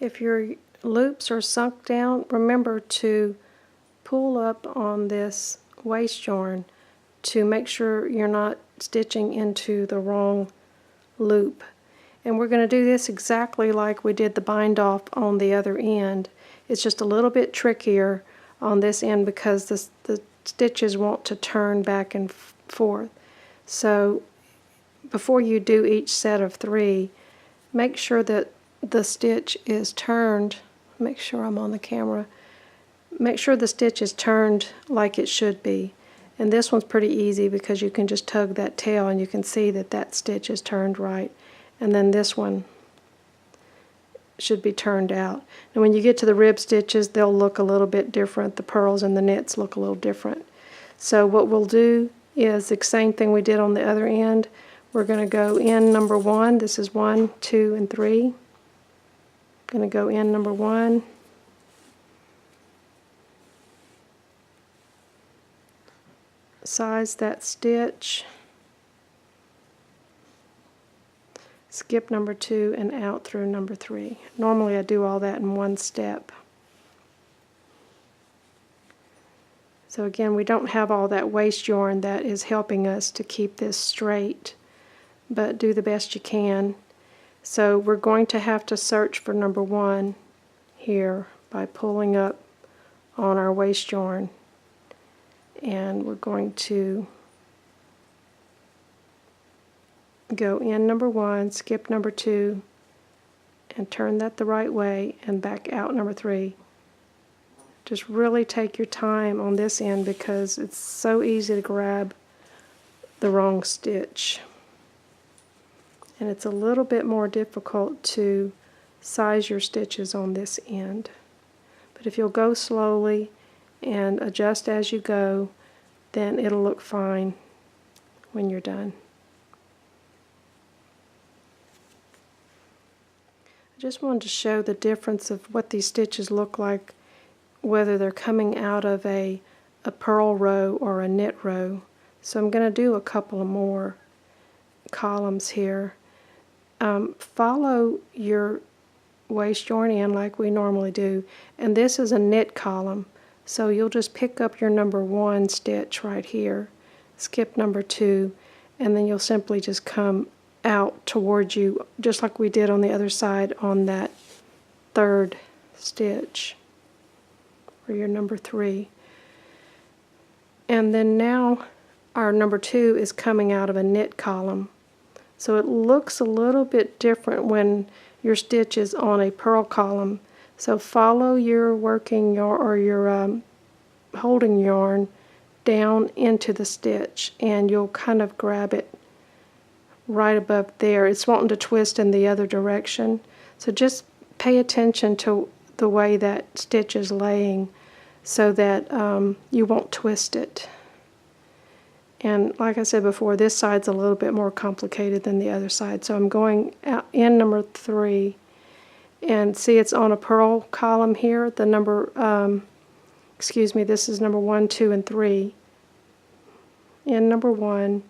If your loops are sunk down, remember to pull up on this waste yarn to make sure you're not stitching into the wrong loop. And we're going to do this exactly like we did the bind off on the other end. It's just a little bit trickier on this end because the stitches want to turn back and forth. So before you do each set of 3, make sure that the stitch is turned. Make sure I'm on the camera. Make sure the stitch is turned like it should be. And this one's pretty easy because you can just tug that tail and you can see that that stitch is turned right. And then this one should be turned out. And when you get to the rib stitches, they'll look a little bit different. The pearls and the knits look a little different. So what we'll do is the same thing we did on the other end. We're going to go in number 1. This is 1, 2, and 3. I'm going to go in number 1. Size that stitch. Skip number 2 and out through number 3. Normally I do all that in one step. So again, we don't have all that waste yarn that is helping us to keep this straight, but do the best you can. So we're going to have to search for number 1 here by pulling up on our waste yarn, and we're going to go in number 1, skip number 2, and turn that the right way, and back out number 3. Just really take your time on this end because it's so easy to grab the wrong stitch. And it's a little bit more difficult to size your stitches on this end. But if you'll go slowly and adjust as you go, then it'll look fine when you're done. I just wanted to show the difference of what these stitches look like, whether they're coming out of a purl row or a knit row. So I'm going to do a couple of more columns here. Follow your waste yarn in like we normally do, and this is a knit column, so you'll just pick up your number 1 stitch right here, skip number 2, and then you'll simply just come out towards you just like we did on the other side on that 3rd stitch, or your number 3. And then now our number 2 is coming out of a knit column. So it looks a little bit different when your stitch is on a purl column. So follow your working yarn or your holding yarn down into the stitch, and you'll kind of grab it right above there. It's wanting to twist in the other direction. So just pay attention to the way that stitch is laying so that you won't twist it. And like I said before, this side's a little bit more complicated than the other side. So I'm going out in number 3, and see it's on a purl column here. The number, this is number 1, 2, and 3. In number 1,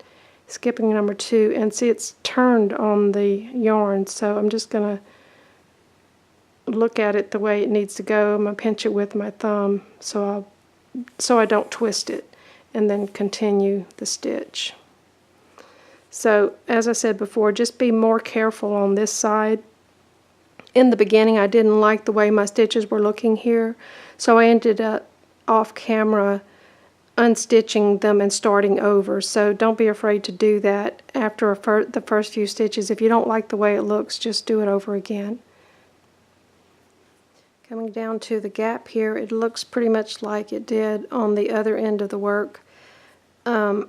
skipping number 2, and see it's turned on the yarn. So I'm just going to look at it the way it needs to go. I'm going to pinch it with my thumb so I don't twist it, and then continue the stitch. So as I said before, just be more careful on this side. In the beginning I didn't like the way my stitches were looking here, so I ended up off camera unstitching them and starting over. So don't be afraid to do that after the first few stitches. If you don't like the way it looks, just do it over again. Coming down to the gap here, it looks pretty much like it did on the other end of the work.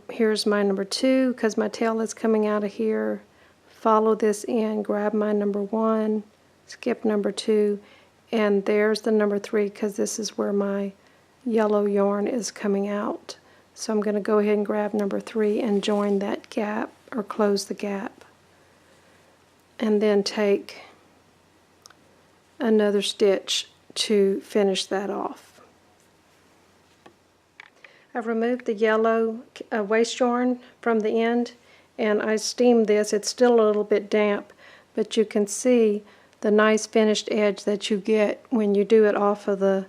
Here's my number 2 because my tail is coming out of here. Follow this in, grab my number 1, skip number 2, and there's the number 3 because this is where my yellow yarn is coming out. So I'm going to go ahead and grab number 3 and join that gap, or close the gap, and then take another stitch to finish that off. I've removed the yellow waste yarn from the end, and I steamed this. It's still a little bit damp, but you can see the nice finished edge that you get when you do it off of the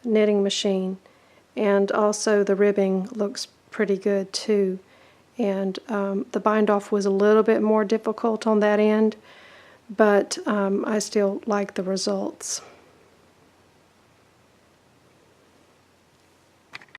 knitting machine. And also the ribbing looks pretty good too. And the bind off was a little bit more difficult on that end, but I still like the results.